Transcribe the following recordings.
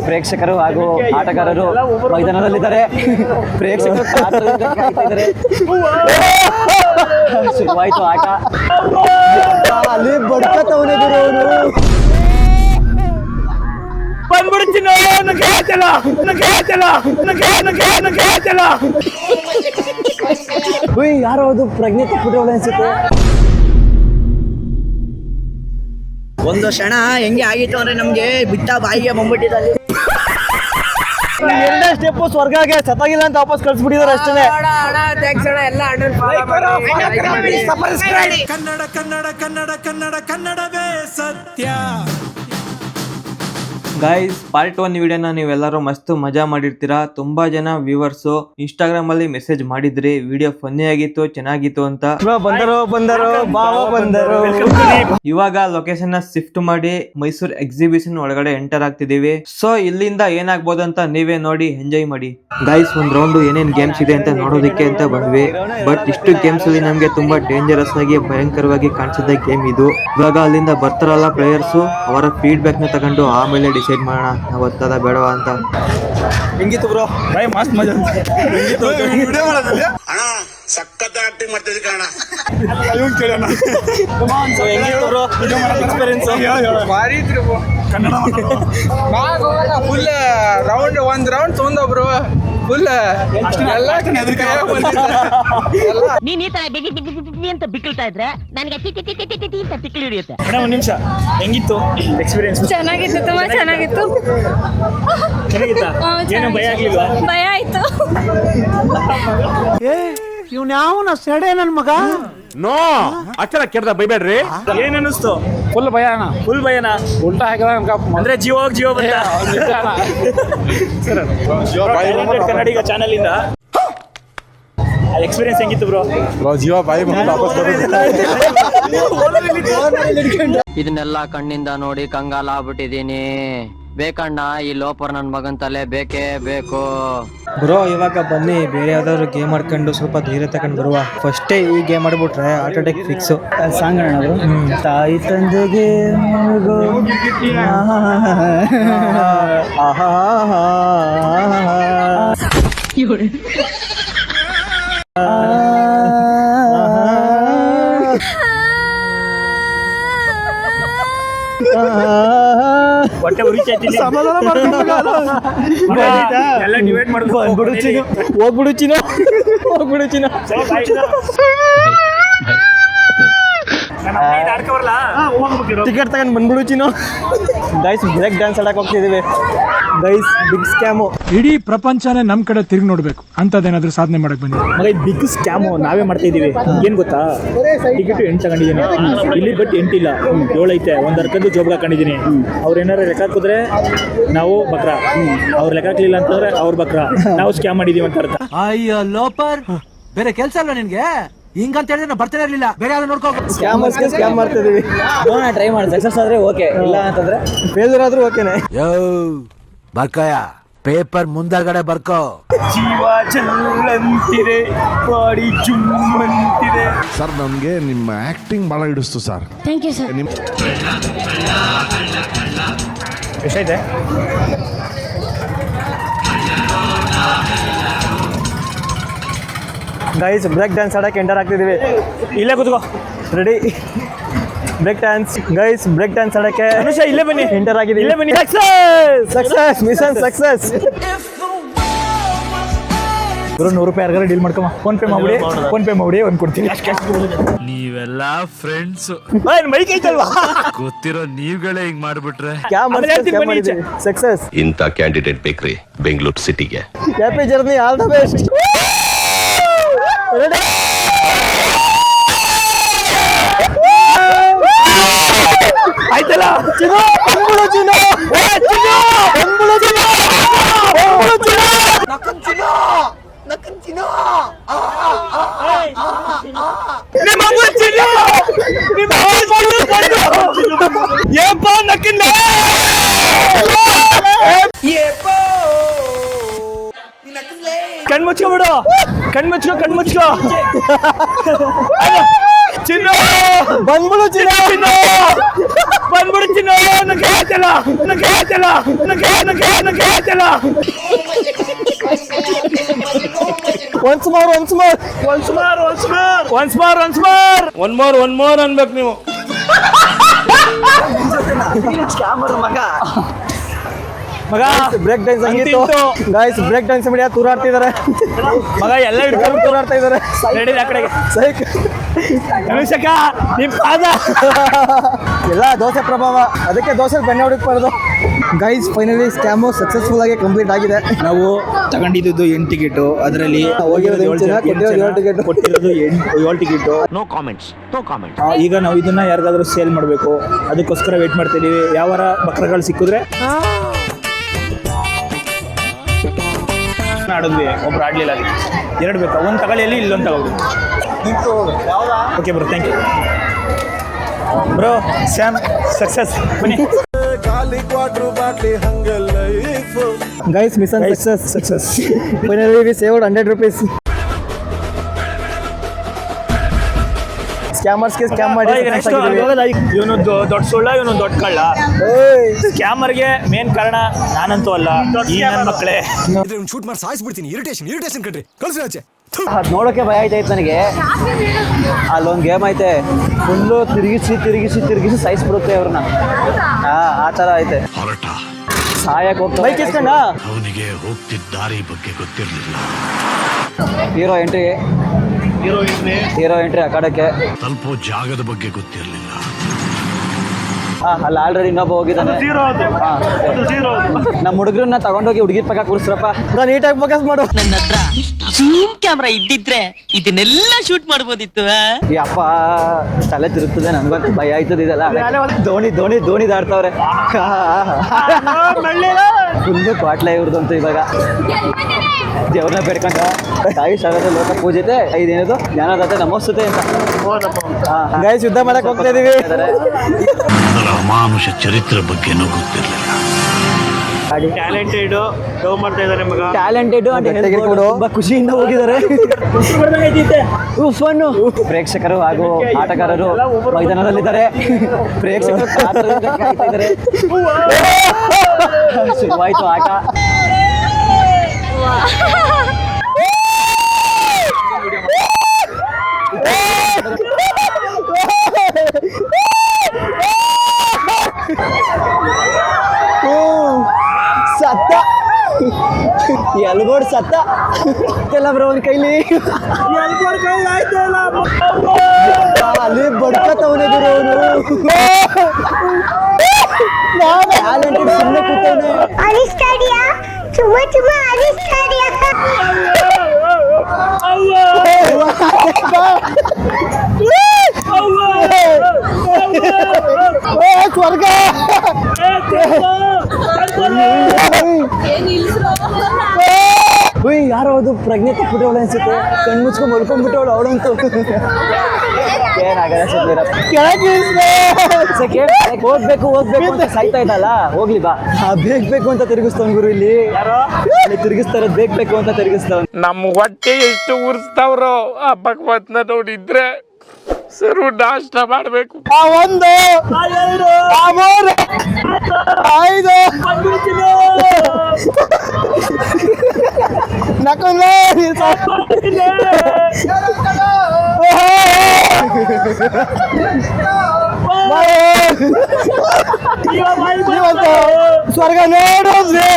ಪ್ರೇಕ್ಷಕರು ಹಾಗೂ ಆಟಗಾರರು ಮೈದಾನದಲ್ಲಿದ್ದಾರೆ. ಪ್ರೇಕ್ಷಕರು ಶುರುವಾಯ್ತು ಆಟ. ಅಲ್ಲಿ ಬಡ್ಕತ್ತವನೇ ಯಾರೋ ಅದು ಪ್ರಜ್ಞೆ ತಪ್ಪಿಟ್ಟವಳೆ ಅನ್ಸುತ್ತೆ. ಒಂದು ಕ್ಷಣ ಹೆಂಗೆ ಆಗಿತ್ತು ಅಂದ್ರೆ ನಮ್ಗೆ ಬಿಟ್ಟ ಬಾಯಿಗೆ ಬಂದ್ಬಿಟ್ಟಿದ್ದಲ್ಲಿ ಎರಡೇ ಸ್ಟೆಪ್ ಸ್ವರ್ಗಾಗೆ ಸತ್ತಾಗಿಲ್ಲ ಅಂತ ವಾಪಸ್ ಕಳ್ಸಿಬಿಟ್ಟಿದ್ದಾರೆ ಅಷ್ಟೇ. ಕನ್ನಡ ಕನ್ನಡ ಕನ್ನಡ ಕನ್ನಡ ಕನ್ನಡವೇ ಸತ್ಯ. ಗೈಸ್, ಪಾರ್ಟ್ 1 ವಿಡಿಯೋನ ನೀವೆಲ್ಲರೂ ಮಸ್ತ್ ಮಜಾ ಮಾಡಿರ್ತೀರಾ. ತುಂಬಾ ಜನ ವ್ಯೂವರ್ಸ್ ಇನ್ಸ್ಟಾಗ್ರಾಮ್ ಅಲ್ಲಿ ಮೆಸೇಜ್ ಮಾಡಿದ್ರಿ ವಿಡಿಯೋ ಫನ್ನಿ ಆಗಿತ್ತು, ಚೆನ್ನಾಗಿತ್ತು ಅಂತ. ಇವಾಗ ಲೊಕೇಶನ್ ನ ಶಿಫ್ಟ್ ಮಾಡಿ ಮೈಸೂರು ಎಕ್ಸಿಬಿಷನ್ ಒಳಗಡೆ ಎಂಟರ್ ಆಗ್ತಿದೀವಿ. ಸೊ ಇಲ್ಲಿಂದ ಏನಾಗ್ಬೋದು ಅಂತ ನೀವೇ ನೋಡಿ ಎಂಜಾಯ್ ಮಾಡಿ. ಗೈಸ್, ಒಂದ್ ರೌಂಡ್ ಏನೇನ್ ಗೇಮ್ಸ್ ಇದೆ ಅಂತ ನೋಡೋದಕ್ಕೆ ಅಂತ ಬಂದ್ವಿ. ಬಟ್ ಇಷ್ಟು ಗೇಮ್ಸ್ ಅಲ್ಲಿ ನಮ್ಗೆ ತುಂಬಾ ಡೇಂಜರಸ್ ಆಗಿ ಭಯಂಕರವಾಗಿ ಕಾಣಿಸಿದ ಗೇಮ್ ಇದು. ಇವಾಗ ಅಲ್ಲಿಂದ ಬರ್ತಾರಲ್ಲ ಪ್ಲೇಯರ್ಸ್, ಅವರ ಫೀಡ್ಬ್ಯಾಕ್ ನ ತಗೊಂಡು ಆಮೇಲೆ ಡಿಸೈಡ್ ಮಾಡೋಣ ನಾವು ಓದ್ತದ ಬೇಡವಾ ಅಂತ. ಹೆಂಗಿತ್ತು ಬ್ರೋ? ಬಾಯ್ ಮಸ್ತ್ ಮಜಾ ವಿಡಿಯೋ ಮಾಡೋದಿಲ್ಲ ಅಣ್ಣ, ಸಖತ್ ಆಕ್ಟಿಂಗ್ ಮಾಡ್ತಿದ್ದೆ ಕಣ. ಹೆಂಗಿತ್ತು ಬ್ರೋ ಎಕ್ಸ್ಪೀರಿಯನ್ಸ್? ಭಾರಿ ಇತ್ತು ಬ್ರೋ. ಕನ್ನಡ ಫುಲ್ ರೌಂಡ್ ಒಂದ್ ರೌಂಡ್ ತೊಗೊಂಡೊಬ್ರು ಫುಲ್ ಎಲ್ಲ ನೀನ್ ಈ ತರ ಬಿಗಿ ಅಂತ ಬಿಕ್ಕಳ್ತಾ ಇದ್ರೆ ನನಗೆ ಅಂತ ತಿಕ್ಲಿ ಹಿಡಿಯುತ್ತೆ. ಒಂದ್ ನಿಮಿಷ, ಹೆಂಗಿತ್ತು ಎಕ್ಸ್ಪೀರಿಯನ್ಸ್? ಚೆನ್ನಾಗಿತ್ತು, ತುಂಬಾ ಚೆನ್ನಾಗಿತ್ತು. ಚೆನ್ನಾಗಿತ್ತಾ? ಏನು ಭಯ ಆಗ್ಲಿಲ್ವಾ? ಭಯ ಆಯ್ತು. ಇವ್ನ ಯಾವನ ಸೆಡೆ ನನ್ ಮಗ. ನೋ ಅಚ್ಚರ ಕೆಡ್ದ ಬೈಬೇಡ್ರಿ. ಏನ್ ಅನ್ನಿಸ್ತು? ಫುಲ್ ಭಯ ಅಣ್ಣ. ಫುಲ್ ಭಯನಾ? ಉಲ್ಟಾ ಹಾಕಿದ ಅಂದ್ರೆ ಜೀವ ಬಂತ. ಕನ್ನಡಿಗ ಚಾನಲ್ ಇಂದ ಎಕ್ಸ್ಪೀರಿಯನ್ಸ್ ಹೆಂಗಿತ್ತು ಬ್ರೋ? ಜೀವ ಬಾಯಿ ವಾಪಸ್ ಇದನ್ನೆಲ್ಲ ಕಣ್ಣಿಂದ ನೋಡಿ ಕಂಗಾಲ ಆಗ್ಬಿಟ್ಟಿದೀನಿ. ಬೇಕಣ್ಣ, ಈ ಲೋಪರ್ ನನ್ ಮಗನ್ ತಲೆ ಬೇಕೇ ಬೇಕು. ಬ್ರೋ, ಇವಾಗ ಬನ್ನಿ ಬೇರೆ ಯಾವ್ದಾದ್ರು ಗೇಮ್ ಆಡ್ಕೊಂಡು ಸ್ವಲ್ಪ ಧೈರ್ಯ ತಗೊಂಡು ಬರುವ. ಫಸ್ಟೇ ಈ ಗೇಮ್ ಆಡ್ಬಿಟ್ರೆ ಹಾರ್ಟ್ ಅಟ್ಯಾಕ್ ಫಿಕ್ಸ್. ಸಾಂಗ್ ತಾಯಿ ತಂದೆಗೆ ಹೊಟ್ಟೆ ಉರಿಚೈತಿಲ್ಲ. ಸಮಾಧಾನ ಎಲ್ಲ ಡಿವೈಡ್ ಮಾಡೋದು. ಹೋಗ್ಬಿಡು ಚಿನ್ನ. ಟಿಕೆಟ್ ತಗೊಂಡ್ ಬಂದ್ಬಿಡು ಚಿನ್ನು. ಗೈಸ್, ಬ್ರೇಕ್ ಡ್ಯಾನ್ಸ್ ಆಡಕ್ ಹೋಗ್ತಿದೀವಿ. Guys, big scam. ಇಡೀ ಪ್ರಪಂಚನೇ ನಮ್ ಕಡೆ ತಿರುಗಿ ನೋಡ್ಬೇಕು ಅಂತದೇನಾದ್ರೂ ಸಾಧನೆ ಮಾಡಕ್ ಬಂದಿದೆ. ಮಗ, ಬಿಗ್ ಸ್ಕ್ಯಾಮು ನಾವೇ ಮಾಡ್ತಾ ಇದೀವಿ. ಏನ್ ಗೊತ್ತಾ, ಟಿಕೆಟ್ 8 ತಗೊಂಡಿದ್ದೀನಿ ಇಲ್ಲಿ, ಬಟ್ 8 ಇಲ್ಲ, 7 ಐತೆ. ಒಂದ್ ಅರ್ಕಂದು ಜೋಬ್ಗೆ ಹಾಕೊಂಡಿದ್ದೀನಿ. ಅವ್ರ ಏನಾರ ಲೆಕ್ಕ ಹಾಕಿದ್ರೆ ನಾವು ಬಕ್ರ, ಅವ್ರ ಲೆಕ್ಕ ಹಾಕ್ಲಿಲ್ಲ ಅಂತಂದ್ರೆ ಅವ್ರ ಬಕ್ರ. ನಾವು ಸ್ಕ್ಯಾಮ್ ಮಾಡಿದೀವಿ ಅಂತ ಅರ್ಥ. ಅಯ್ಯೋ ಲೋಪರ್, ಬೇರೆ ಕೆಲ್ಸ ಅಲ್ವಾ ನಿನ್ಗೆ? ಹಿಂಗಂತ ಹೇಳಿದ್ರೆ ನಾವು ಬರ್ತಾನೆ ಇರ್ಲಿಲ್ಲ. ಬೇರೆ ಯಾವ್ದು ನೋಡ್ಕೋ. ಸ್ಕ್ಯಾಮ್ ಮಾಡ್ತಾ ಇದೀವಿ. ಟ್ರೈ ಮಾಡಿ, ಸಕ್ಸಸ್ ಆದ್ರೆ ಓಕೆ, ಇಲ್ಲ ಅಂತಂದ್ರೆ ಫೇಲ್ಯೂರ್ ಆದ್ರೂ ಓಕೆನೆ. ಬರ್ಕಯ ಪೇಪರ್ ಮುಂದಗಡೆ ಬರ್ಕೋ. ಜೀವ ಚಲ್ಲಂತಿದೆ, ಬಾಡಿ ಜುಮ್ಮಂತಿದೆ. ಸರ್, ನಮ್ಗೆ ನಿಮ್ಮ ಆಕ್ಟಿಂಗ್ ಬಹಳ ಹಿಡಿಸ್ತು ಸರ್. Thank you sir. ಎಷ್ಟೈತೆ? ಗೈಸ್, ಬ್ರೇಕ್ ಡ್ಯಾನ್ಸ್ ಆಡಕ್ಕೆ ಎಂಟರ್ ಆಗ್ತಿದೀವಿ. ಇಲ್ಲೇ ಕೂತ್ಕೋ, ready? Break dance. Guys, break dance ಆಡಕ್ಕೆ ಇಲ್ಲೇ ಬನ್ನಿ, ಎಂಟರ್ ಆಗಿದ್ದೀವಿ. ಇಲ್ಲೇ ಬನ್ನಿ. Success, mission success. ಗುರು, 100 ರೂಪಾಯಿ ಯಾರಿಗಾರ ಡೀಲ್ ಮಾಡ್ಕೊ. ಫೋನ್ ಪೇ ಮಾಡ್ಬಿಡಿ, ಒಂದ್ ಕೊಡ್ತೀನಿ. ನೀವೆಲ್ಲ ಫ್ರೆಂಡ್ಸ್, ಮೈಕ್ ಐತಲ್ವಾ? ಗೊತ್ತಿರೋ ನೀವುಗಳೇ ಹಿಂಗ್ ಮಾಡ್ಬಿಟ್ರೆ ಸಕ್ಸಸ್. ಇಂಥ ಕ್ಯಾಂಡಿಡೇಟ್ ಬೇಕ್ರಿ ಬೆಂಗಳೂರು ಸಿಟಿಗೆ. Happy journey, all the best. ಆಯ್ತಲ್ಲ? ಕಣ್ಮುಚ್ಕೋ. ಬಂದ್ಬಿಡು ಚಿನ್ನ ಬಂದ್ಬಿಡು ಚಿನ್ನ ನನಗೆ ಆಯ್ತಲ್ಲ ನನಗೆ ಆಯ್ತಲ್ಲ ನನಗೆ ಆಯ್ತಲ್ಲ ಒನ್ಸ್ ಮೋರ್ ಅನ್ಬೇಕು ನೀವು ಮಗ ಬ್ರೇಕ್ ಡ್ಯಾನ್ಸ್ ಸಂಗೀತ ಗಾಯ್ಸ್ ಬ್ರೇಕ್ ಡ್ಯಾನ್ಸ್ ಮೀಡಿಯಾ ತೂರಾಡ್ತಿದ್ದಾರೆ ಮಗ ಎಲ್ಲ ಹಿಡ್ಕೊಂಡು ತೂರಾಡ್ತಾ ಇದ್ದಾರೆ ರೆಡಿ ಆ ಕಡೆಗೆ ಸೈಕ್ ಅಭಿಷೇಕ ನಿಮ್ ಪಾದ ಎಲ್ಲ ದೋಸೆ ಪ್ರಭಾವ ಅದಕ್ಕೆ ದೋಸೆ ಬೆಣ್ಣೆ ಹೊಡಿಬಾರ್ದು ಗೈಸ್ ಫೈನಲಿ ಸ್ಕ್ಯಾಮು ಸಕ್ಸಸ್ಫುಲ್ ಆಗಿ ಕಂಪ್ಲೀಟ್ ಆಗಿದೆ ನಾವು ತಗೊಂಡಿದ್ದು 8 ಟಿಕೆಟ್ ಅದರಲ್ಲಿ ಹೋಗಿರೋದು 7 ಟಿಕೆಟ್ ಕೊಟ್ಟಿರೋದು 7 ಟಿಕೆಟ್ ನೋ ಕಾಮೆಂಟ್ಸ್ ಈಗ ನಾವು ಇದನ್ನ ಯಾರಿಗಾದ್ರೂ ಸೇಲ್ ಮಾಡಬೇಕು ಅದಕ್ಕೋಸ್ಕರ ವೇಟ್ ಮಾಡ್ತಿದೀವಿ ಯಾವಾರ ಬಕ್ರಗಳು ಸಿಕ್ಕಿದ್ರೆ ಆಡಿದ್ವಿ ಒಬ್ರು ಆಡ್ಲಿಲ್ಲ ಅಲ್ಲಿ 2 ಬೇಕಾ ಒಂದು ತಗೊಳ್ಳಿ ಇಲ್ಲೊಂದು ತಗೊಳ್ಳಿ okay bro thank you bro ಸ್ಯಾಮ್ ಸಕ್ಸಸ್ ಬನ್ನಿ guys mission success finally we saved 100 rupees ಸ್ಕ್ಯಾಮರ್ಸ್ಗೆ ಸ್ಕ್ಯಾಮ್ ಮಾಡಿ ಇವನು ದೊಡ್ಡ ಸುಳ್ಳ ಇವನು ದೊಡ್ಡ ಕಳ್ಳ ಸ್ಕ್ಯಾಮರ್ಗೆ ಮೇನ್ ಕಾರಣ ನಾನಂತೂ ಅಲ್ಲ ಈ ನನ್ನ ಮಕ್ಕಳೇ ಶೂಟ್ ಮಾಡಿ ಸಾಯಿಸ್ಬಿಡ್ತೀನಿ ಇರಿಟೇಷನ್ ಕಣ್ರಿ ಕಳ್ಸಿ ಆಚೆ ಅದು ನೋಡೋಕೆ ಭಯ ಆಯ್ತಾಯ್ತು ನನಗೆ ಅಲ್ಲೊಂದು ಗೇಮ್ ಐತೆ ಫುಲ್ಲು ತಿರುಗಿಸಿ ಸಾಯಿಸ್ಬಿಡುತ್ತೆ ಅವ್ರನ್ನ ಆ ಥರ ಐತೆ ಸಾಯಕ್ಕೆ ಹೋಗ್ತಾ ಬೈಕ್ ಇಸ್ಕೊಂಡ ಅವನಿಗೆ ಹೋಗ್ತಿದ್ದ ದಾರಿ ಬಗ್ಗೆ ಗೊತ್ತಿರಲಿಲ್ಲ ಹೀರೋ ಎಂಟ್ರಿ ಆ ಕಡೆಗೆ ತಲುಪೋ ಜಾಗದ ಬಗ್ಗೆ ಗೊತ್ತಿರಲಿಲ್ಲ ಅಲ್ಲಿ ಆಲ್ರೆಡಿ ಇನ್ನೊಬ್ಬ ಹೋಗಿದ್ದಾನೆ ನಮ್ಮ ಹುಡುಗರನ್ನ ತಗೊಂಡೋಗಿ ಹುಡುಗಿರ್ ಪಕ್ಕ ಕೂರಿಸ್ರಪ್ಪ ನೀಟಾಗಿ ಫೋಕಸ್ ಮಾಡು ನನ್ನ ಹತ್ರ ಜೂಮ್ ಕ್ಯಾಮ್ರಾ ಇದ್ದಿದ್ರೆ ಇದನ್ನೆಲ್ಲ ಶೂಟ್ ಮಾಡ್ಬೋದಿತ್ತು ಈ ಅಪ್ಪ ತಲೆ ತಿರುಗ್ತದೆ ನನ್ಗಂತೂ ಭಯ ಆಯ್ತದ ಇದೆಲ್ಲ ದೋಣಿ ದಾಡ್ತಾವ್ರೆ ಫುಲ್ಲು ಕ್ವಾಟ್ಲ ಇವ್ರದಂತೂ ಇವಾಗ ದೇವ್ರನ್ನ ಬೇಡ್ಕೊಂಡ ತಾಯಿ ಶಾರದೆ ಲೋಕ ಪೂಜೆತೆ 5 ಏನದು ಜ್ಞಾನದಾತೆ ನಮೋಸ್ತುತೆ ಅಂತ ಗಾಯ ಶುದ್ಧ ಮಾಡಕ್ ಹೋಗ್ತಾ ಇದೀವಿ ಮಾನುಷ ಚರಿತ್ರೆ ಬಗ್ಗೆನೂ ಗೊತ್ತಿರಲಿಲ್ಲ ಟ್ಯಾಲೆಂಟೆಡ್ ತುಂಬಾ ಖುಷಿಯಿಂದ ಹೋಗಿದ್ದಾರೆ ಪ್ರೇಕ್ಷಕರು ಹಾಗೂ ಆಟಗಾರರು ಮೈದಾನದಲ್ಲಿದ್ದಾರೆ ಪ್ರೇಕ್ಷಕರು ಕಾಯ್ತಿದ್ದಾರೆ ಶುರುವಾಯ್ತು ಆಟ ಸತ್ತ ಎಲ್ಗೋಡ್ ಸತ್ತ ಎಲ್ಲ ಬ್ರೋ ಅವನ ಕೈಲಿ ಅಲ್ಲಿ ಬಡ್ಕತ್ತವನೇ ಗುರು ಅವನು ಸುಮ್ಮನೆ ಕೂತವನೆ ಸ್ವರ್ಗ ಯಾರೋ ಅದು ಪ್ರಜ್ಞೆ ತಪ್ಪಿಟ್ಟವಳು ಅನ್ಸುತ್ತೆ ಕಣ್ಣು ಮುಚ್ಕೊಂಡು ಮಲ್ಕೊಂಡ್ಬಿಟ್ಟವಳು ಅವಳಂತೂ ಏನಾಗಲ್ಲ ಹೋಗ್ಬೇಕು ಅಂತ ಸಾಯ್ತಾ ಇದ್ದಲ್ಲ ಹೋಗ್ಲಿ ಬಾ ಬೇಕು ಅಂತ ತಿರುಗಿಸ್ತವನ್ ಗುರು ಇಲ್ಲಿ ತಿರುಗಿಸ್ತಾರ ಬೇಕು ಅಂತ ತಿರುಗಿಸ್ತವನ್ ನಮ್ಮ ಹೊಟ್ಟೆ ಎಷ್ಟು ಉರ್ಸ್ತಾವ್ರೋ ಆ ಭಗವತ್ನ ನೋಡಿದ್ರೆ ಸರು ನಾಷ್ಟ ಮಾಡ್ಬೇಕು ಒಂದು 5 ನಕುಲೆ ಸ್ವರ್ಗ ನೋಡೋದ್ರೆ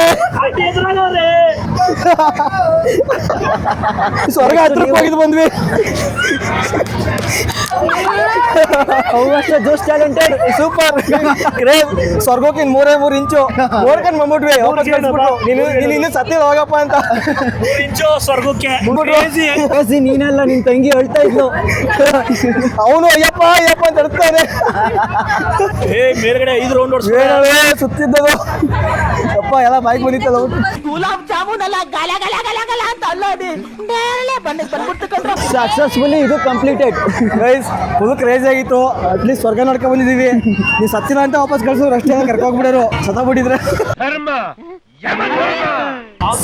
ಸ್ವರ್ಗ ಹತ್ರ ಹೋಗಿದ್ದು ಬಂದ್ವಿ ಜೋಶ್ ಟ್ಯಾಲೆಂಟೆಡ್ ಸೂಪರ್ ಸ್ವರ್ಗಕ್ಕೆ 3 ಇಂಚು ನೋಡ್ಕೊಂಡು ಬಂದ್ಬಿಟ್ವಿ ನೀನು ಇನ್ನು ಸತ್ಯ ಹೋಗಪ್ಪ ಅಂತ ಇಂಚು ಸ್ವರ್ಗಕ್ಕೆ ನೀನೆಲ್ಲ ನಿನ್ ತಂಗಿ ಹೇಳ್ತಾ ಇದ್ಲು ಅವನು ಅಯ್ಯಪ್ಪ ಅಂತ ಹೇಳ್ತಾನೆ ಮೇಲ್ಗಡೆ 5 ರೌಂಡ್ ಸುತ್ತಿದ್ದದು ಅಪ್ಪ ಎಲ್ಲ ಬೈಕ್ ಬಂದಿತ್ತಲ್ಲ ಗುಲಾಬ್ ಜಾಮೂನ್ ಅಲ್ಲ ಗಲ ಗಲ ಗಲ ಗಲ ಅಂತ ಅಲ್ಲೋಡಿ ಬಂದ್ಬಿಟ್ಟು ಸಕ್ಸಸ್ಫುಲಿ ಇದು ಕಂಪ್ಲೀಟೆಡ್ ಗೈಸ್ ಫುಲ್ ಕ್ರೇಜ್ ಆಗಿತ್ತು ಅಟ್ಲೀಸ್ಟ್ ಸ್ವರ್ಗ ನೋಡ್ಕೊಂಡ್ ಬಂದಿದೀವಿ ನೀವು ಸತ್ತಿನ ಅಂತ ವಾಪಸ್ ಕಳ್ಸಿದ್ರು ಅಷ್ಟೇ ಕರ್ಕೊಂಡ್ಬಿಡೋರು ಸತ್ತೋಗ್ಬಿಟ್ಟಿದ್ರೆ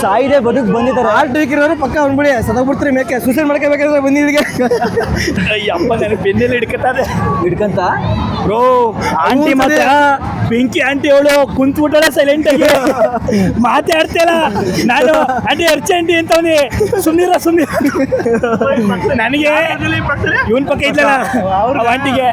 ಸಾಯಿದೆ ಬದುಕು ಬಂದಿದ್ದಾರೆ ಆರ್ಟ್ ಇರೋರು ಪಕ್ಕ ಅಂದ್ಬಿಡಿ ಸದೋಗ್ಬಿಡ್ತೀರಿ ಮೇಕೆ ಸೂಸೈಡ್ ಮಾಡ್ಕೋಬೇಕಾದ್ರೆ ಬಂದಿದ್ದೀಗೆ ಅಪ್ಪ ನನಗೆ ಬೆನ್ನೆಲ್ಲ ಹಿಡ್ಕಂತ ಬ್ರೋ ಆಂಟಿ ಮಾತ್ರ ಬೆಂಕಿ ಆಂಟಿ ಅವಳು ಕುಂತ್ಬಿಟ್ಟಳ ಸೈಲೆಂಟ್ ಆಗಿ ಮಾತಾಡ್ತಿಲ್ಲ ನಾನು ಆಂಟಿ ಅರ್ಜೆಂಟಿ ಅಂತವನಿ ಸುಮ್ಮನಿರ ನನಗೆ ಇವನ್ ಪಕ್ಕ ಇದ್ದಲ್ಲ ಆಂಟಿಗೆ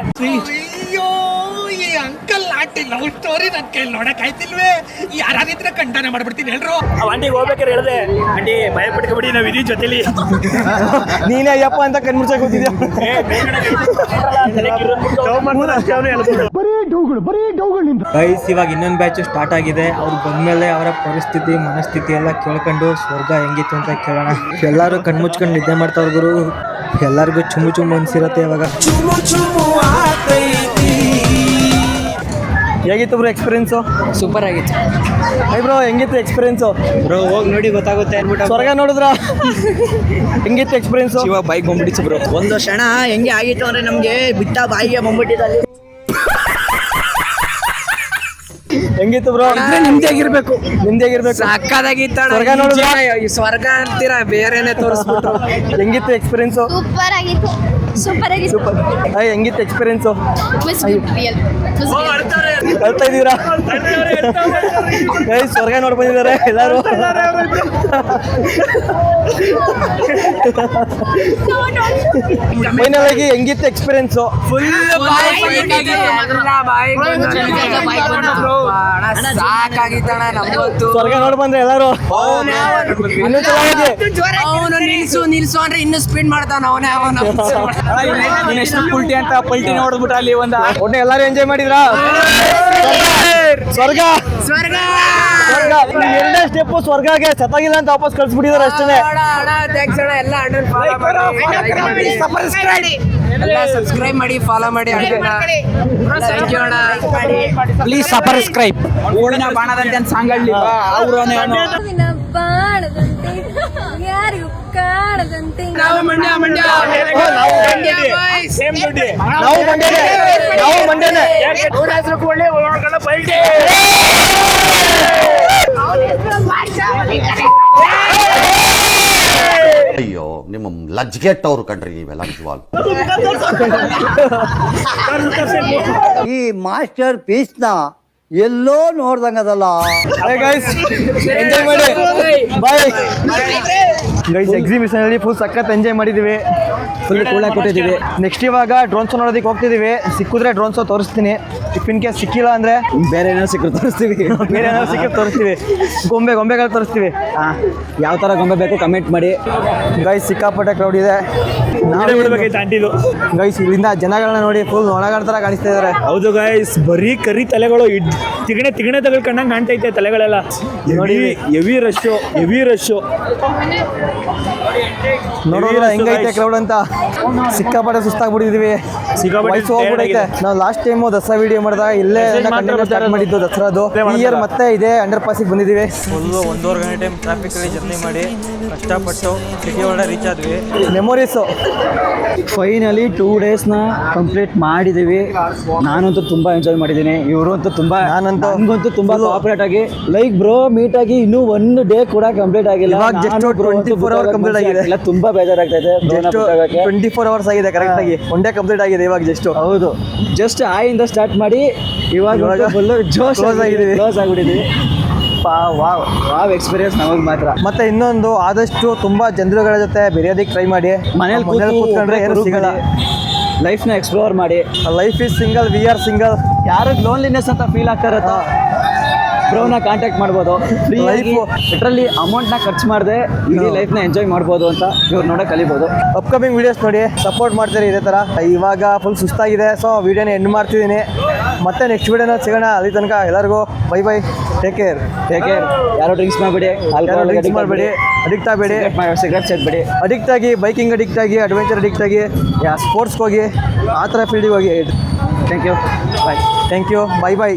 ಅಂಕಲ್ ಆಂಟಿ ಲವ್ ಸ್ಟೋರಿ ನನ್ ಕೈಲಿ ನೋಡಕ್ ಆಯ್ತಿಲ್ವೇ ಯಾರಿದ್ರೆ ಖಂಡನೆ ಮಾಡ್ಬಿಡ್ತೀನಿ ಹೇಳ್ರು ಆಂಟಿಗೆ ಹೋಗ್ಬೇಕಾರೆ ಹೇಳ್ದೆ ಆಂಟಿ ಭಯ ಪಟ್ಕೊಬಿಡಿ ನಾವ್ ಇದೀವಿ ಜೊತೆಲಿ ನೀನೇ ಅಯ್ಯಪ್ಪ ಅಂತ ಕಣ್ಮುಚ್ಚಕ್ ಕೂತಿದ್ಯಾ ಗೈಸ್ ಇವಾಗ ಇನ್ನೊಂದು ಬ್ಯಾಚ್ ಸ್ಟಾರ್ಟ್ ಆಗಿದೆ ಅವ್ರು ಬಂದ್ಮೇಲೆ ಅವರ ಪರಿಸ್ಥಿತಿ ಮನಸ್ಥಿತಿ ಎಲ್ಲ ಕೇಳ್ಕೊಂಡು ಸ್ವರ್ಗ ಹೆಂಗಿತ್ತು ಅಂತ ಕೇಳೋಣ. ಎಲ್ಲರೂ ಕಣ್ಮುಚ್ಕೊಂಡು ನಿದ್ದೆ ಮಾಡ್ತಾವ್ರ ಗುರು. ಎಲ್ಲರಿಗೂ ಚುಮ್ಮು ಅನ್ಸಿರತ್ತೆ ಇವಾಗ. ಹೇಗಿತ್ತು ಬ್ರೋ ಎಕ್ಸ್ಪೀರಿಯನ್ಸು? ಸೂಪರ್ ಆಗಿತ್ತು ಬ್ರೋ ಹೆಂಗಿತ್ತು ಎಕ್ಸ್ಪೀರಿಯನ್ಸು? ಬ್ರೋ ಹೋಗಿ ನೋಡಿ ಗೊತ್ತಾಗುತ್ತೆ ಅನ್ಬಿಟ್ಟು ಸ್ವರ್ಗ ನೋಡಿದ್ರ ಹೆಂಗಿತ್ತು ಎಕ್ಸ್ಪೀರಿಯನ್ಸು? ಇವಾಗ ಬೈಕ್ ಬಂದ್ಬಿಡಿச்சு ಬ್ರೋ. ಒಂದು ಕ್ಷಣ ಹೆಂಗೆ ಆಗಿತ್ತು ಅಂದ್ರೆ ನಮ್ಗೆ ಬಿಟ್ಟ ಬಾಯಿಗೆ ಬಂದ್ಬಿಟ್ಟಿದ್ದಲ್ಲಿ. ಹೆಂಗಿತ್ತು ಬ್ರೋ? ನಿಮ್ದಾಗಿರ್ಬೇಕು ಸಾಕಾಗಿತ್ತು ಸ್ವರ್ಗ ನೋಡಿದ್ರ ಸ್ವರ್ಗ ಅಂತೀರಾ ಬೇರೆನೆ ತೋರಿಸ್ಬಿಟ್ರು. ಹೆಂಗಿತ್ತು ಎಕ್ಸ್ಪೀರಿಯನ್ಸು? ಸೂಪರ್ ಆಗಿತ್ತು ಹೆಂಗಿತ್ತು ಎಕ್ಸ್ಪೀರಿಯನ್ಸು? ರಿಯಲ್ ಹೇಳ್ತಾ ಇದೀರಾ? ಸ್ವರ್ಗ ನೋಡ್ ಬಂದಿದ್ದಾರೆ ಎಲ್ಲಾರು. ಫೈನಲ್ ಆಗಿ ಹೆಂಗಿತ್ತು ಎಕ್ಸ್ಪೀರಿಯನ್ಸು? ಸಾಕಾಗಿತ್ತಣ್ಣ ನಮ್ಗಂತೂ. ಸ್ವರ್ಗ ನೋಡ್ ಬಂದ್ರೆ ಎಲ್ಲಾರು. ಇನ್ನೂ ಚೆನ್ನಾಗಿದೆ. ಅವನು ನಿಲ್ಸು ಅಂದ್ರೆ ಇನ್ನು ಸ್ಪೀಡ್ ಮಾಡ್ತಾನ ಅವನೇ ಎಷ್ಟು ಪುಲ್ಟಿ ಅಂತ ಪಲ್ಟಿ ನೋಡ್ಬಿಟ್ಟ ಅಲ್ಲಿ ಒಟ್ಟೆ ಎಲ್ಲಾರು ಎಂಜಾಯ್ ಮಾಡಿದ್ರಾ? ಸ್ವರ್ಗ ಎರಡನೇ ಸ್ಟೆಪ್ ಸ್ವರ್ಗಗೆ ಸತ್ತಾಗಿಲ್ಲ ಅಂತ ವಾಪಸ್ ಕಳ್ಸಿಬಿಟ್ಟಿದ್ದಾರೆ ಅಷ್ಟೇ. ಎಲ್ಲ ಸಬ್ಸ್ಕ್ರೈಬ್ ಮಾಡಿ ಫಾಲೋ ಮಾಡಿ ಪ್ಲೀಸ್ ಸಬ್ಸ್ಕ್ರೈಬ್. ಓಡಿನ ಬಾಣದಂತೆ ಅಂತ ಸಾಂಗ್ ಹೇಳಿ ಯಾರಿಗೂ ಕಾಣದಂತೆ ನಾವು ಮಂಡ್ಯನೇ. ಅಯ್ಯೋ ನಿಮ್ಮ ಲಜ್ಗೆಟ್ಟವ್ರು ಕಂಡ್ರಿ ಇವೆಲ್ಲ ನಿಜವಾಗ್ಲು. ಈ ಮಾಸ್ಟರ್ ಪೀಸ್ ನ ಎಲ್ಲೋ ನೋಡ್ದಂಗದಲ್ಲ. ಎಂಜಾಯ್ ಮಾಡಿ ಬಾಯ್ ಗೈಸ್. ಎಕ್ಸಿಬಿಷನ್ ಅಲ್ಲಿ ಫುಲ್ ಸಖತ್ ಎಂಜಾಯ್ ಮಾಡಿದೀವಿ. ಫುಲ್ ಕೂಳ ಕೊಟ್ಟಿದ್ದೀವಿ. ನೆಕ್ಸ್ಟ್ ಇವಾಗ ಡ್ರೋನ್ಸ್ ನೋಡೋದಕ್ಕೆ ಹೋಗ್ತಿದೀವಿ. ಸಿಕ್ಕಿದ್ರೆ ಡ್ರೋನ್ಸ್ ತೋರಿಸ್ತೀನಿ. ಇಫ್ ಇನ್ ಕೇಸ್ ಸಿಕ್ಕಿಲ್ಲ ಅಂದ್ರೆ ಬೇರೆ ಏನಾದ್ರು ಸಿಕ್ಕರು ತೋರಿಸ್ತೀವಿ. ತೋರಿಸ್ತೀವಿ. ಗೊಂಬೆಗಳು ತೋರಿಸ್ತೀವಿ. ಯಾವ ತರ ಗೊಂಬೆ ಬೇಕು ಕಮೆಂಟ್ ಮಾಡಿ ಗೈಸ್. ಸಿಕ್ಕಾಪಟ್ಟೆ ಕ್ರೌಡ್ ಇದೆ. ಆಂಟಿದು ಗೈಸ್ ಇಲ್ಲಿಂದ ಜನಗಳನ್ನ ನೋಡಿ ಫುಲ್ ಒಣಗಾಡ ತರ ಕಾಣಿಸ್ತಾ ಇದಾರೆ. ಹೌದು ಗೈಸ್, ಬರೀ ಕರಿ ತಲೆಗಳು ತಿಗಣೆ ತಗೊಳ್ಕೊಂಡಂಗೆ ಕಾಣ್ತೈತೆ ತಲೆಗಳೆಲ್ಲ. ನೋಡಿ ಹೆವಿ ರಶ್ ನೋಡೋದ್ರ ಹೆಂಗೈತೆ ಕ್ರೌಡ್ ಅಂತ. ಸಿಕ್ಕಾಪಟ್ಟೆ ಸುಸ್ತಾಗ್ಬಿಟ್ಟಿದೀವಿ. ವಯಸ್ಸು ಹೋಗ್ಬಿಡೈತೆ. ನಾವು ಲಾಸ್ಟ್ ಟೈಮು ದಸರಾ ವಿಡಿಯೋ ಮಾಡಿದಾಗ ಇಲ್ಲೇ ಸ್ಟಾರ್ಟ್ ಮಾಡಿದ್ದು ದಸರಾದು. ಈ ಇಯರ್ ಮತ್ತೆ ಇದೆ ಅಂಡರ್ ಪಾಸಿಗೆ ಬಂದಿದ್ದೀವಿ. ಫುಲ್ಲು 1.5 ಗಂಟೆ ಟೈಮ್ ಟ್ರಾಫಿಕಲ್ಲಿ ಜರ್ನಿ ಮಾಡಿ ಕಷ್ಟಪಟ್ಟು ಸಿಟಿ ಒಳಗಡೆ ರೀಚ್ ಆದ್ವಿ. ಮೆಮೊರೀಸು. ಫೈನಲಿ 2 ಡೇಸ್ನ ಕಂಪ್ಲೀಟ್ ಮಾಡಿದ್ದೀವಿ. ನಾನಂತೂ ತುಂಬ ಎಂಜಾಯ್ ಮಾಡಿದ್ದೀನಿ. ಇವರು ಅಂತೂ ತುಂಬ ನನಗಂತೂ ತುಂಬ ಕೋಆಪರೇಟ್ ಆಗಿ ಲೈಕ್ ಬ್ರೋ ಮೀಟ್ ಆಗಿ ಇನ್ನೂ 1 ಡೇ ಕೂಡ ಕಂಪ್ಲೀಟ್ ಆಗಿಲ್ಲ. ಇವಾಗ ಜಸ್ಟ್ 24 ಅವರ್ ಕಂಪ್ಲೀಟ್ ಆಗಿದೆ. ತುಂಬ ಬೇಜಾರಾಗ್ತೈತೆ. 24 ಅವರ್ಸ್ ಆಗಿದೆ ಕರೆಕ್ಟ್ ಆಗಿ. 1 ಡೇ ಕಂಪ್ಲೀಟ್ ಆಗಿದೆ ಇವಾಗ ಜಸ್ಟ್. ಹೌದು, ಜಸ್ಟ್ ಆಯಿಂದ ಸ್ಟಾರ್ಟ್ ಮಾಡಿ ಇವಾಗ ಫುಲ್ಲು ಜೋಶ್ ಆಗಿಬಿಟ್ಟಿದ್ದೀವಿ. ವಾವ್ ಎಕ್ಸ್ಪೀರಿಯನ್ಸ್ ನಮಗೆ ಮಾತ್ರ. ಮತ್ತೆ ಇನ್ನೊಂದು, ಆದಷ್ಟು ತುಂಬಾ ಜನರುಗಳ ಜೊತೆ ಬೆರೆಯೋದಕ್ಕೆ ಟ್ರೈ ಮಾಡಿ. ಮನೇಲಿ ಕೂತ್ಕೊಂಡ್ರೆ ಏನು ಸಿಗಲ್ಲ. ಲೈಫ್ನ ಎಕ್ಸ್ಪ್ಲೋರ್ ಮಾಡಿ. Life is single, we are single. ಯಾರಿಗೆ ಲೋನ್ಲಿನೆಸ್ ಅಂತ ಫೀಲ್ ಆಗ್ತಾ ಇರುತ್ತೋ ಬ್ರೋನ ಕಾಂಟ್ಯಾಕ್ಟ್ ಮಾಡ್ಬೋದು. ಲಿಟ್ರಲಿ ಅಮೌಂಟ್ನ ಖರ್ಚು ಮಾಡದೆ ಇಡೀ ಲೈಫ್ನ ಎಂಜಾಯ್ ಮಾಡ್ಬೋದು ಅಂತ ಇವ್ರು ನೋಡೋ ಕಲಿಬೋದು. ಅಪ್ಕಮಿಂಗ್ ವೀಡಿಯೋಸ್ ನೋಡಿ ಸಪೋರ್ಟ್ ಮಾಡ್ತೀರಿ ಇದೇ ಥರ. ಇವಾಗ ಫುಲ್ ಸುಸ್ತಾಗಿದೆ, ಸೊ ವೀಡಿಯೋನ ಎಂಡ್ ಮಾಡ್ತಿದ್ದೀನಿ. ಮತ್ತೆ ನೆಕ್ಸ್ಟ್ ವೀಡಿಯೋನ ಸಿಗೋಣ. ಅಲ್ಲಿ ತನಕ ಎಲ್ಲರಿಗೂ ಬೈ. Take care. ಯಾರೋ ಡ್ರಿಂಕ್ಸ್ ಮಾಡಬೇಡಿ, ಅಡಿಕ್ಟ್ ಆಗಬೇಡಿ, ಸಿಗರೇಟ್ ಸೇದಬೇಡಿ. ಅಡಿಕ್ಟ್ ಆಗಿ ಬೈಕಿಂಗ್ ಅಡಿಕ್ಟ್ ಆಗಿ, ಅಡ್ವೆಂಚರ್ ಅಡಿಕ್ಟ್ ಆಗಿ, ಸ್ಪೋರ್ಟ್ಸ್ಗೆ ಹೋಗಿ, ಆ ಥರ ಫೀಲ್ಡಿಗೆ ಹೋಗಿ. Thank you. ಬಾಯ್.